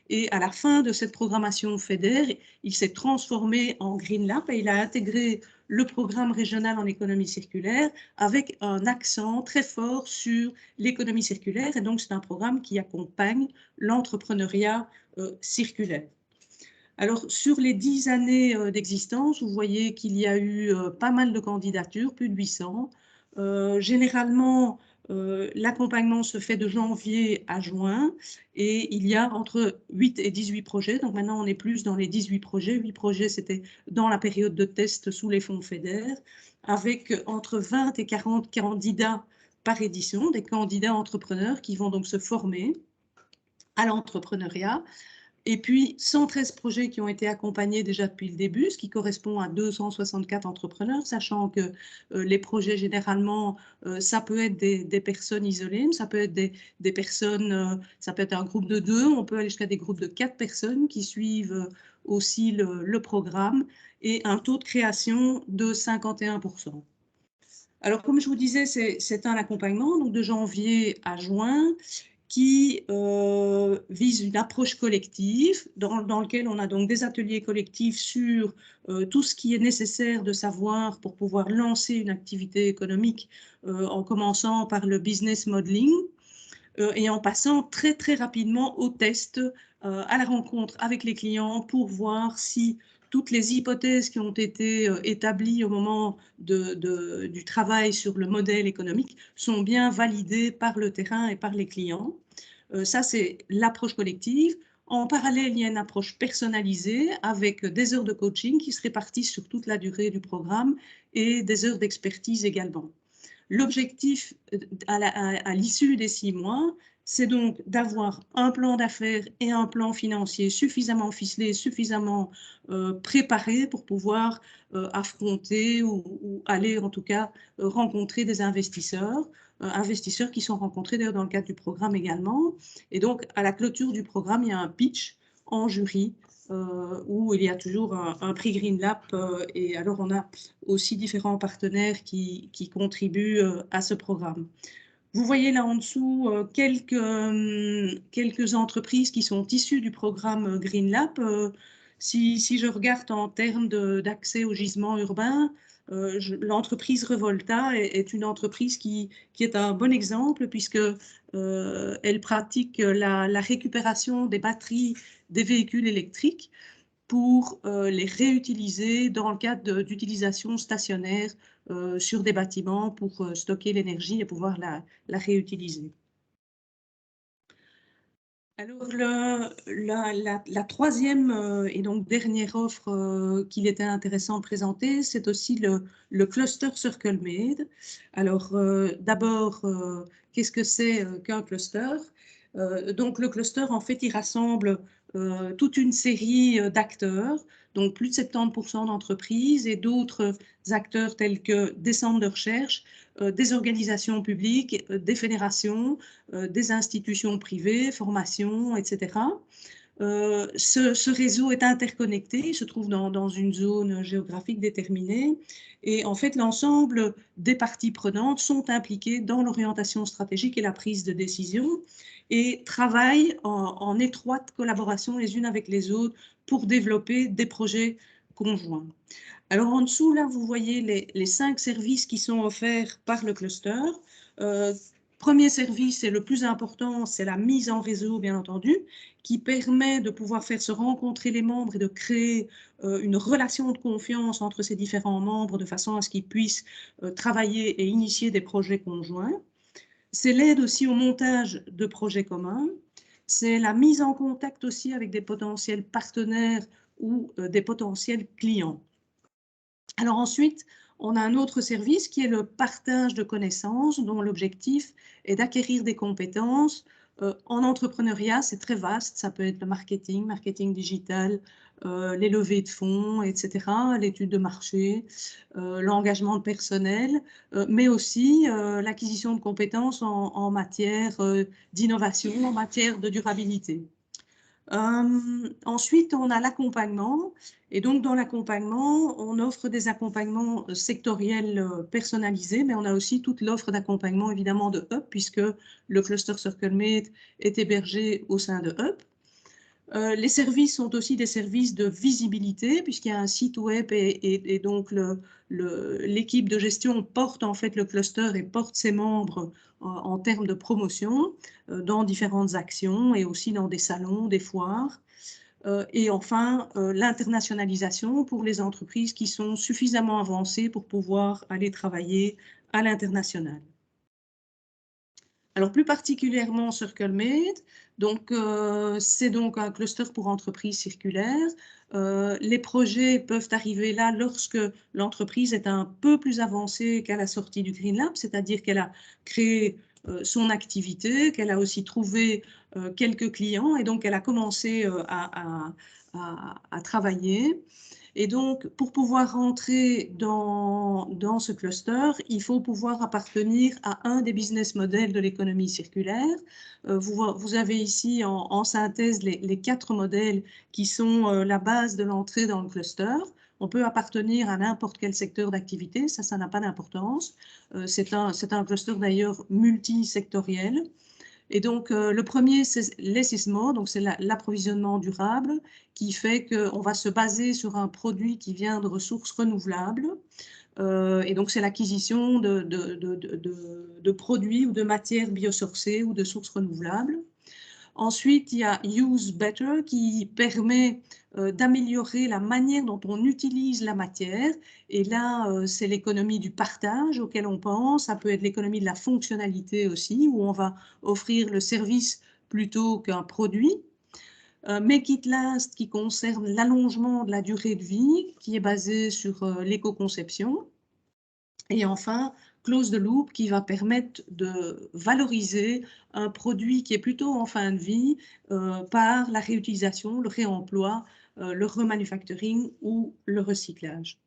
Et à la fin de cette programmation FEDER, il s'est transformé en GreenLab et il a intégré le programme régional en économie circulaire avec un accent très fort sur l'économie circulaire. Et donc, c'est un programme qui accompagne l'entrepreneuriat circulaire. Alors, sur les 10 années d'existence, vous voyez qu'il y a eu pas mal de candidatures, plus de 800. Généralement, l'accompagnement se fait de janvier à juin et il y a entre 8 et 18 projets. Donc maintenant, on est plus dans les 18 projets. 8 projets, c'était dans la période de test sous les fonds FEDER, avec entre 20 et 40 candidats par édition, des candidats entrepreneurs qui vont donc se former à l'entrepreneuriat. Et puis, 113 projets qui ont été accompagnés déjà depuis le début, ce qui correspond à 264 entrepreneurs, sachant que les projets, généralement, ça peut être des personnes isolées, ça peut être des personnes, ça peut être un groupe de 2, on peut aller jusqu'à des groupes de 4 personnes qui suivent aussi le programme, et un taux de création de 51%. Alors, comme je vous disais, c'est un accompagnement donc de janvier à juin, qui vise une approche collective dans lequel on a donc des ateliers collectifs sur tout ce qui est nécessaire de savoir pour pouvoir lancer une activité économique en commençant par le business modeling et en passant très très rapidement au test, à la rencontre avec les clients pour voir si toutes les hypothèses qui ont été établies au moment du travail sur le modèle économique sont bien validées par le terrain et par les clients. Ça, c'est l'approche collective. En parallèle, il y a une approche personnalisée avec des heures de coaching qui se répartissent sur toute la durée du programme et des heures d'expertise également. L'objectif à l'issue des 6 mois, c'est donc d'avoir un plan d'affaires et un plan financier suffisamment ficelé, suffisamment préparé pour pouvoir affronter ou aller en tout cas rencontrer des investisseurs qui sont rencontrés d'ailleurs dans le cadre du programme également. Et donc, à la clôture du programme, il y a un pitch en jury où il y a toujours un prix GreenLab. Et alors, on a aussi différents partenaires qui contribuent à ce programme. Vous voyez là en dessous quelques entreprises qui sont issues du programme GreenLab. Si je regarde en termes d'accès au gisement urbain, l'entreprise Revolta est une entreprise qui est un bon exemple puisque elle pratique la récupération des batteries des véhicules électriques pour les réutiliser dans le cadre d'utilisation stationnaire sur des bâtiments pour stocker l'énergie et pouvoir la réutiliser. Alors, la troisième et donc dernière offre qu'il était intéressant de présenter, c'est aussi le cluster CircleMate. Alors, d'abord, qu'est-ce que c'est qu'un cluster? Donc, le cluster, en fait, il rassemble toute une série d'acteurs, donc plus de 70% d'entreprises et d'autres acteurs tels que des centres de recherche, des organisations publiques, des fédérations, des institutions privées, formations, etc. Ce réseau est interconnecté, il se trouve dans une zone géographique déterminée et en fait l'ensemble des parties prenantes sont impliquées dans l'orientation stratégique et la prise de décision et travaillent en étroite collaboration les unes avec les autres pour développer des projets conjoints. Alors en dessous, là, vous voyez les 5 services qui sont offerts par le cluster. Premier service et le plus important, c'est la mise en réseau, bien entendu, qui permet de pouvoir faire se rencontrer les membres et de créer une relation de confiance entre ces différents membres de façon à ce qu'ils puissent travailler et initier des projets conjoints. C'est l'aide aussi au montage de projets communs. C'est la mise en contact aussi avec des potentiels partenaires ou des potentiels clients. Alors ensuite, on a un autre service qui est le partage de connaissances dont l'objectif est d'acquérir des compétences. En entrepreneuriat, c'est très vaste, ça peut être le marketing digital, les levées de fonds, etc., l'étude de marché, l'engagement de personnel, mais aussi l'acquisition de compétences en matière d'innovation, en matière de durabilité. Ensuite, on a l'accompagnement. Et donc, dans l'accompagnement, on offre des accompagnements sectoriels personnalisés, mais on a aussi toute l'offre d'accompagnement, évidemment, de Up, puisque le cluster CircleMate est hébergé au sein de Up. Les services sont aussi des services de visibilité, puisqu'il y a un site web et donc l'équipe de gestion porte en fait le cluster et porte ses membres en termes de promotion dans différentes actions et aussi dans des salons, des foires. Et enfin, l'internationalisation pour les entreprises qui sont suffisamment avancées pour pouvoir aller travailler à l'international. Alors, plus particulièrement CircleMate, donc, c'est donc un cluster pour entreprises circulaires. Les projets peuvent arriver là lorsque l'entreprise est un peu plus avancée qu'à la sortie du Green Lab, c'est-à-dire qu'elle a créé son activité, qu'elle a aussi trouvé quelques clients et donc elle a commencé à travailler. Et donc, pour pouvoir rentrer dans ce cluster, il faut pouvoir appartenir à un des business models de l'économie circulaire. Vous avez ici en synthèse les 4 modèles qui sont la base de l'entrée dans le cluster. On peut appartenir à n'importe quel secteur d'activité, ça n'a pas d'importance. C'est un cluster d'ailleurs multisectoriel. Et donc, le premier, c'est l'ESISMO, donc c'est l'approvisionnement durable, qui fait qu'on va se baser sur un produit qui vient de ressources renouvelables. Et donc, c'est l'acquisition de produits ou de matières biosourcées ou de sources renouvelables. Ensuite, il y a Use Better qui permet d'améliorer la manière dont on utilise la matière. Et là, c'est l'économie du partage auquel on pense. Ça peut être l'économie de la fonctionnalité aussi, où on va offrir le service plutôt qu'un produit. Make It Last qui concerne l'allongement de la durée de vie, qui est basé sur l'éco-conception. Et enfin, Close the Loop qui va permettre de valoriser un produit qui est plutôt en fin de vie par la réutilisation, le réemploi, le remanufacturing ou le recyclage.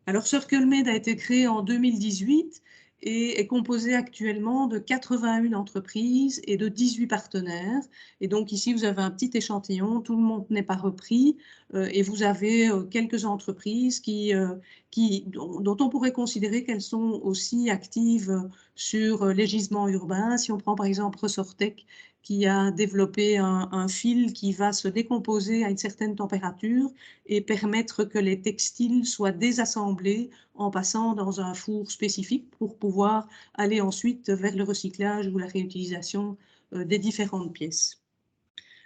Alors, CircleMate a été créé en 2018 et est composé actuellement de 81 entreprises et de 18 partenaires. Et donc ici, vous avez un petit échantillon, tout le monde n'est pas repris, et vous avez quelques entreprises dont on pourrait considérer qu'elles sont aussi actives sur les gisements urbains. Si on prend par exemple Ressortec, qui a développé un fil qui va se décomposer à une certaine température et permettre que les textiles soient désassemblés en passant dans un four spécifique pour pouvoir aller ensuite vers le recyclage ou la réutilisation des différentes pièces.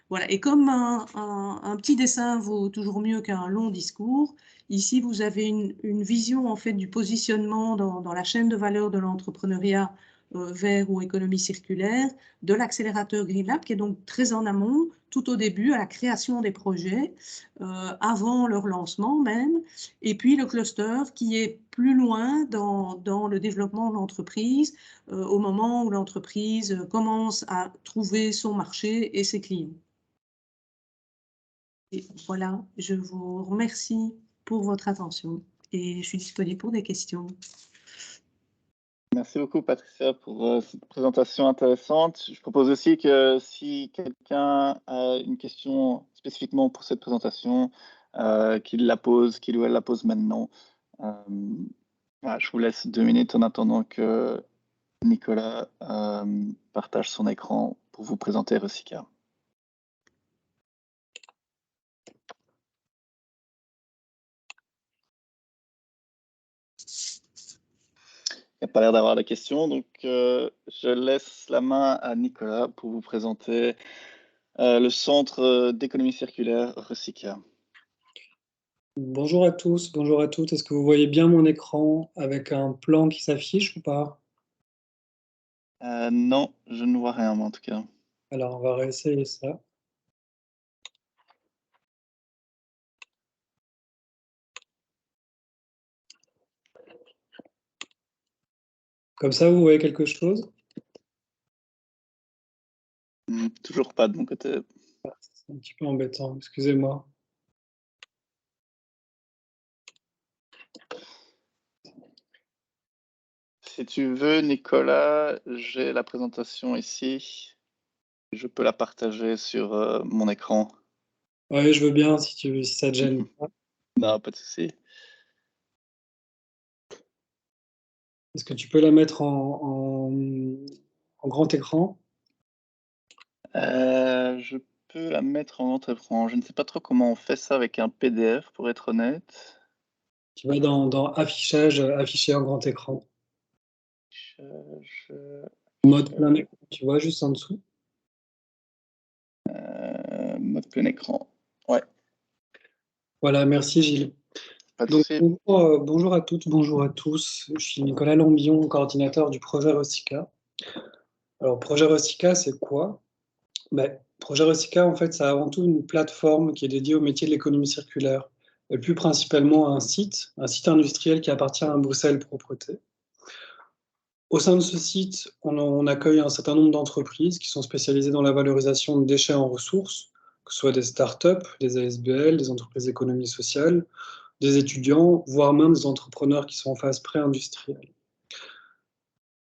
Voilà. Et comme un petit dessin vaut toujours mieux qu'un long discours, ici vous avez une vision en fait du positionnement dans la chaîne de valeur de l'entrepreneuriat vert ou économie circulaire, de l'accélérateur Green Lab, qui est donc très en amont, tout au début, à la création des projets, avant leur lancement même, et puis le cluster qui est plus loin dans le développement de l'entreprise, au moment où l'entreprise commence à trouver son marché et ses clients. Et voilà, je vous remercie pour votre attention et je suis disponible pour des questions. Merci beaucoup, Patricia, pour cette présentation intéressante. Je propose aussi que si quelqu'un a une question spécifiquement pour cette présentation, qu'il ou elle la pose maintenant. Voilà, je vous laisse 2 minutes en attendant que Nicolas partage son écran pour vous présenter Recyca. Il n'y a pas l'air d'avoir de questions, donc je laisse la main à Nicolas pour vous présenter le Centre d'économie circulaire Recyca. Bonjour à tous, bonjour à toutes. Est-ce que vous voyez bien mon écran avec un plan qui s'affiche ou pas? Non, je ne vois rien, moi, en tout cas. Alors, on va réessayer ça. Comme ça, vous voyez quelque chose? Toujours pas de mon côté. C'est un petit peu embêtant, excusez-moi. Si tu veux, Nicolas, j'ai la présentation ici. Je peux la partager sur mon écran. Oui, je veux bien si ça te gêne. Non, pas de souci. Est-ce que tu peux la mettre en grand écran? Je peux la mettre en grand écran. Je ne sais pas trop comment on fait ça avec un PDF, pour être honnête. Tu vas dans affichage, afficher en grand écran. Mode plein écran, tu vois, juste en dessous. Mode plein écran. Ouais. Voilà, merci Gilles. Donc, bonjour à toutes, bonjour à tous. Je suis Nicolas Lambion, coordinateur du projet Recyca. Alors, projet Recyca, c'est quoi? Projet Recyca, en fait, c'est avant tout une plateforme qui est dédiée au métier de l'économie circulaire, et plus principalement un site industriel qui appartient à Bruxelles Propreté. Au sein de ce site, on accueille un certain nombre d'entreprises qui sont spécialisées dans la valorisation de déchets en ressources, que ce soit des startups, des ASBL, des entreprises d'économie sociale, des étudiants, voire même des entrepreneurs qui sont en phase pré-industrielle.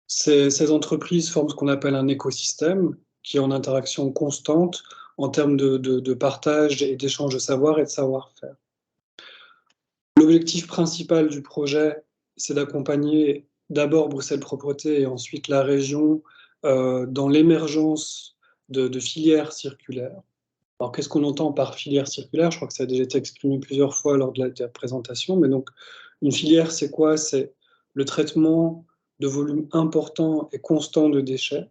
Ces entreprises forment ce qu'on appelle un écosystème qui est en interaction constante en termes de partage et d'échange de savoir et de savoir-faire. L'objectif principal du projet, c'est d'accompagner d'abord Bruxelles Propreté et ensuite la région dans l'émergence de filières circulaires. Alors, qu'est-ce qu'on entend par filière circulaire? Je crois que ça a déjà été exprimé plusieurs fois lors de la présentation, mais donc, une filière, c'est quoi? C'est le traitement de volumes importants et constants de déchets.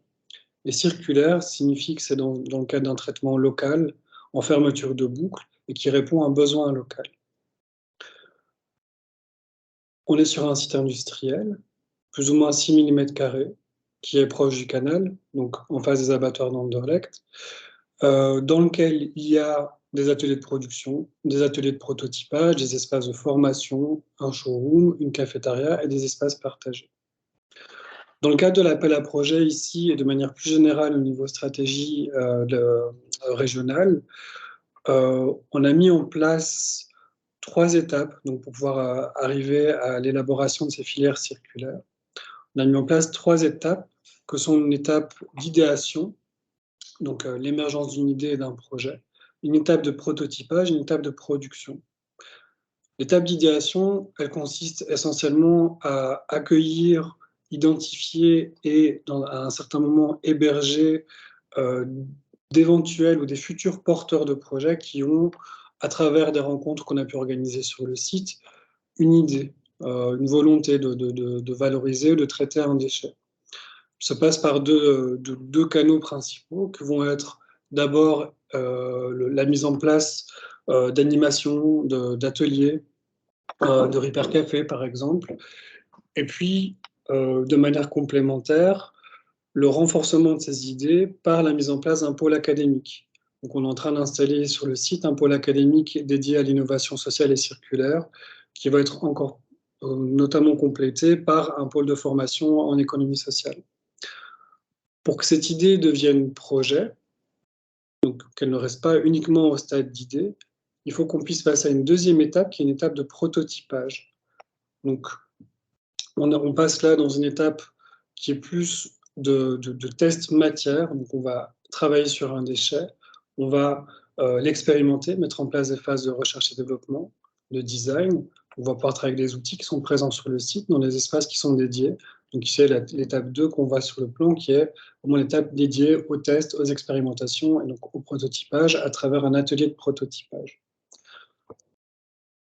Et circulaire signifie que c'est dans le cadre d'un traitement local, en fermeture de boucle, et qui répond à un besoin local. On est sur un site industriel, plus ou moins 6 000 m², qui est proche du canal, donc en face des abattoirs d'Anderlecht, dans lequel il y a des ateliers de production, des ateliers de prototypage, des espaces de formation, un showroom, une cafétéria et des espaces partagés. Dans le cadre de l'appel à projet ici, et de manière plus générale au niveau stratégie régionale, on a mis en place 3 étapes donc, pour pouvoir arriver à l'élaboration de ces filières circulaires. On a mis en place 3 étapes, que sont une étape d'idéation, donc l'émergence d'une idée et d'un projet, une étape de prototypage, une étape de production. L'étape d'idéation, elle consiste essentiellement à accueillir, identifier et, à un certain moment, héberger d'éventuels ou des futurs porteurs de projets qui ont, à travers des rencontres qu'on a pu organiser sur le site, une idée, une volonté de valoriser, de traiter un déchet. Ça passe par deux canaux principaux que vont être d'abord la mise en place d'animations, d'ateliers, de Repair Café par exemple, et puis de manière complémentaire, le renforcement de ces idées par la mise en place d'un pôle académique. Donc, on est en train d'installer sur le site un pôle académique dédié à l'innovation sociale et circulaire, qui va être encore notamment complété par un pôle de formation en économie sociale. Pour que cette idée devienne projet, donc qu'elle ne reste pas uniquement au stade d'idée, il faut qu'on puisse passer à une deuxième étape, qui est une étape de prototypage. Donc, on passe là dans une étape qui est plus de test matière. Donc, on va travailler sur un déchet, on va l'expérimenter, mettre en place des phases de recherche et développement, de design. On va pouvoir travailler avec des outils qui sont présents sur le site, dans les espaces qui sont dédiés. Donc, ici, l'étape 2 qu'on voit sur le plan, qui est vraiment l'étape dédiée aux tests, aux expérimentations et donc au prototypage à travers un atelier de prototypage.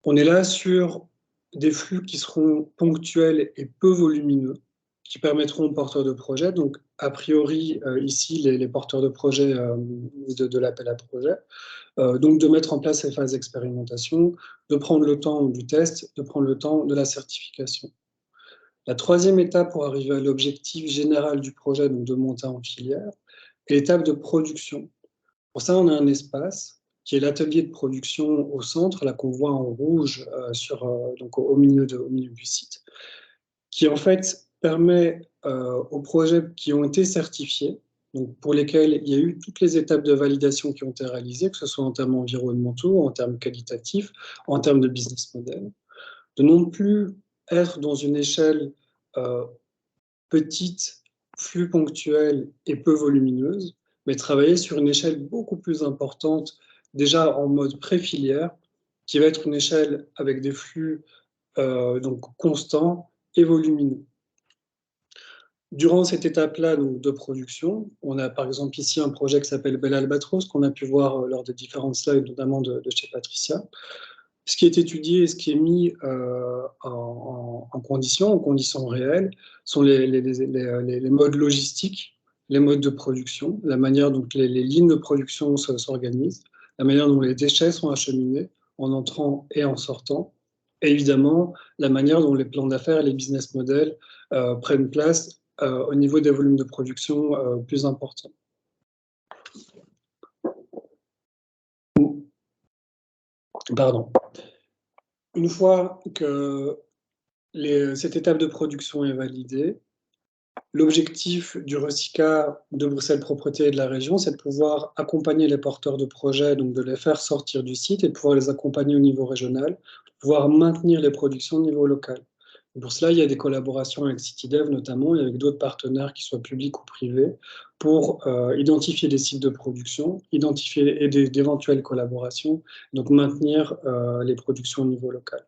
On est là sur des flux qui seront ponctuels et peu volumineux, qui permettront aux porteurs de projets, donc a priori ici les porteurs de projets de l'appel à projet, donc de mettre en place ces phases d'expérimentation, de prendre le temps du test, de prendre le temps de la certification. La troisième étape pour arriver à l'objectif général du projet, donc de monter en filière, est l'étape de production. Pour ça, on a un espace qui est l'atelier de production au centre, là qu'on voit en rouge donc au milieu du site, qui en fait permet aux projets qui ont été certifiés, donc pour lesquels il y a eu toutes les étapes de validation qui ont été réalisées, que ce soit en termes environnementaux, en termes qualitatifs, en termes de business model, de non plus être dans une échelle petite, flux ponctuelle et peu volumineuse, mais travailler sur une échelle beaucoup plus importante, déjà en mode pré-filière, qui va être une échelle avec des flux donc constants et volumineux. Durant cette étape-là de production, on a par exemple ici un projet qui s'appelle Belle Albatros, qu'on a pu voir lors des différentes slides, notamment de chez Patricia. Ce qui est étudié et ce qui est mis en conditions réelles, sont les modes logistiques, les modes de production, la manière dont les lignes de production s'organisent, la manière dont les déchets sont acheminés en entrant et en sortant, et évidemment la manière dont les plans d'affaires et les business models prennent place au niveau des volumes de production plus importants. Pardon. Une fois que cette étape de production est validée, l'objectif du RECICA de Bruxelles Propreté et de la région, c'est de pouvoir accompagner les porteurs de projets, donc de les faire sortir du site et de pouvoir les accompagner au niveau régional, pouvoir maintenir les productions au niveau local. Et pour cela, il y a des collaborations avec CityDev notamment et avec d'autres partenaires, qui soient publics ou privés, pour identifier des sites de production, identifier d'éventuelles collaborations, donc maintenir les productions au niveau local.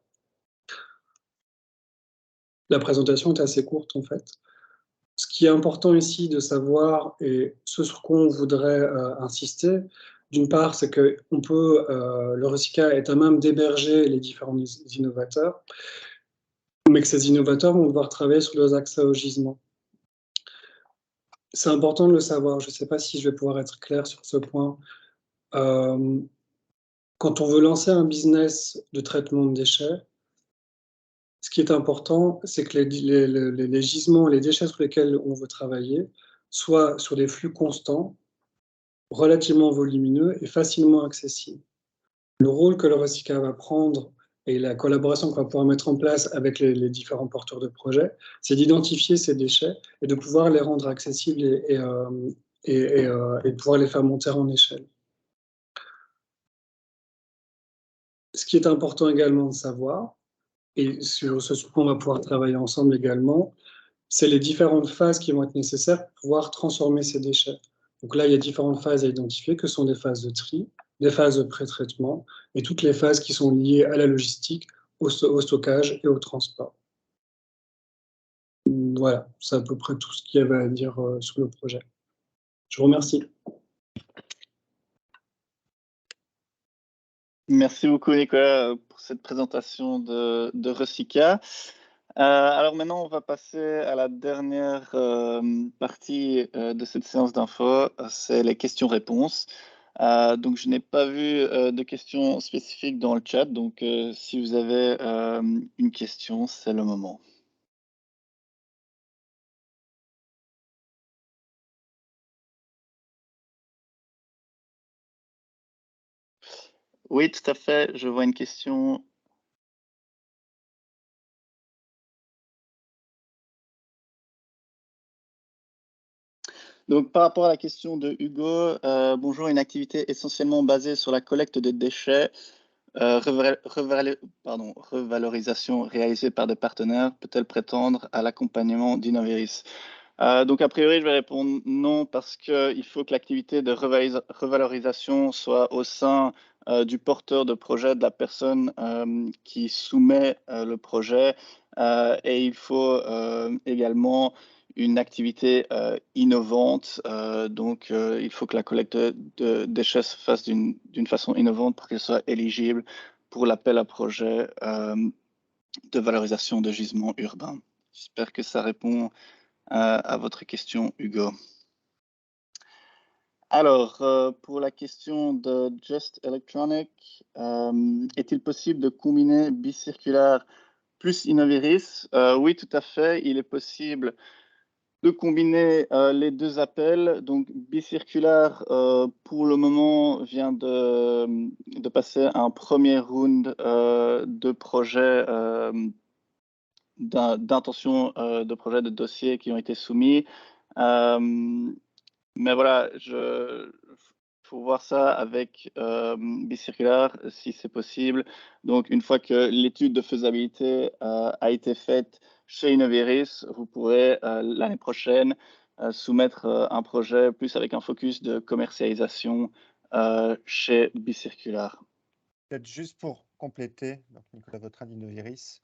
La présentation est assez courte en fait. Ce qui est important ici de savoir, et ce sur quoi on voudrait insister, d'une part, c'est que le RECICA est à même d'héberger les différents innovateurs, mais que ces innovateurs vont devoir travailler sur leurs accès au gisement. C'est important de le savoir, je ne sais pas si je vais pouvoir être clair sur ce point. Quand on veut lancer un business de traitement de déchets, ce qui est important, c'est que les gisements, les déchets sur lesquels on veut travailler, soient sur des flux constants, relativement volumineux et facilement accessibles. Le rôle que le RECICA va prendre et la collaboration qu'on va pouvoir mettre en place avec les différents porteurs de projets, c'est d'identifier ces déchets et de pouvoir les rendre accessibles et de pouvoir les faire monter en échelle. Ce qui est important également de savoir, et sur ce point on va pouvoir travailler ensemble également, c'est les différentes phases qui vont être nécessaires pour pouvoir transformer ces déchets. Donc là, il y a différentes phases à identifier, que sont des phases de tri, des phases de pré-traitement, et toutes les phases qui sont liées à la logistique, au stockage et au transport. Voilà, c'est à peu près tout ce qu'il y avait à dire sur le projet. Je vous remercie. Merci beaucoup, Nicolas, pour cette présentation de RECICA. Alors maintenant, on va passer à la dernière partie de cette séance d'info, c'est les questions-réponses. Donc, je n'ai pas vu de questions spécifiques dans le chat, donc si vous avez une question, c'est le moment. Oui, tout à fait. Je vois une question. Donc, par rapport à la question de Hugo, bonjour, une activité essentiellement basée sur la collecte de déchets, revalorisation réalisée par des partenaires, peut-elle prétendre à l'accompagnement d'Innoviris? Donc, a priori, je vais répondre non, parce qu'il faut que l'activité de revalorisation soit au sein du porteur de projet, de la personne qui soumet le projet. Et il faut également une activité innovante. Donc, il faut que la collecte de déchets se fasse d'une façon innovante pour qu'elle soit éligible pour l'appel à projet de valorisation de gisements urbains. J'espère que ça répond à votre question, Hugo. Alors, pour la question de Just Electronic, est-il possible de combiner bicirculaire plus Innoviris? Oui, tout à fait. Il est possible de combiner les deux appels. Donc, bicirculaire, pour le moment, vient de passer un premier round de projets, d'intention de projets de dossiers qui ont été soumis. Mais voilà, faut voir ça avec Bicirculaire, si c'est possible. Donc, une fois que l'étude de faisabilité a été faite chez Innoviris, vous pourrez l'année prochaine soumettre un projet plus avec un focus de commercialisation chez Bicirculaire. Peut-être juste pour compléter, donc Nicolas Vautrin d'Innoviris.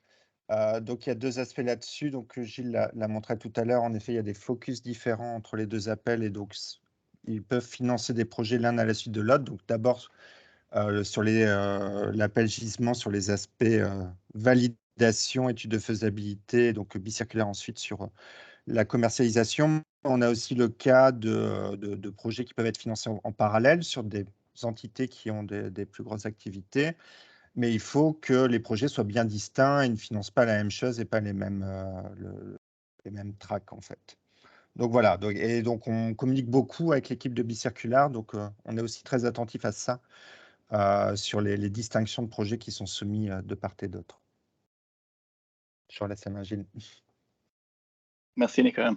Donc, il y a deux aspects là-dessus. Donc, Gilles l'a montré tout à l'heure. En effet, il y a des focus différents entre les deux appels et donc ils peuvent financer des projets l'un à la suite de l'autre. Donc, d'abord, sur l'appel gisement, sur les aspects validation, étude de faisabilité, donc bicirculaire ensuite sur la commercialisation. On a aussi le cas de projets qui peuvent être financés en parallèle sur des entités qui ont des plus grosses activités. Mais il faut que les projets soient bien distincts et ne financent pas la même chose et pas les mêmes tracks, en fait. Donc voilà, donc on communique beaucoup avec l'équipe de Bicirculaire, donc on est aussi très attentif à ça, sur les distinctions de projets qui sont soumis de part et d'autre. Je vous laisse la main, Gilles. Merci, Nicolas.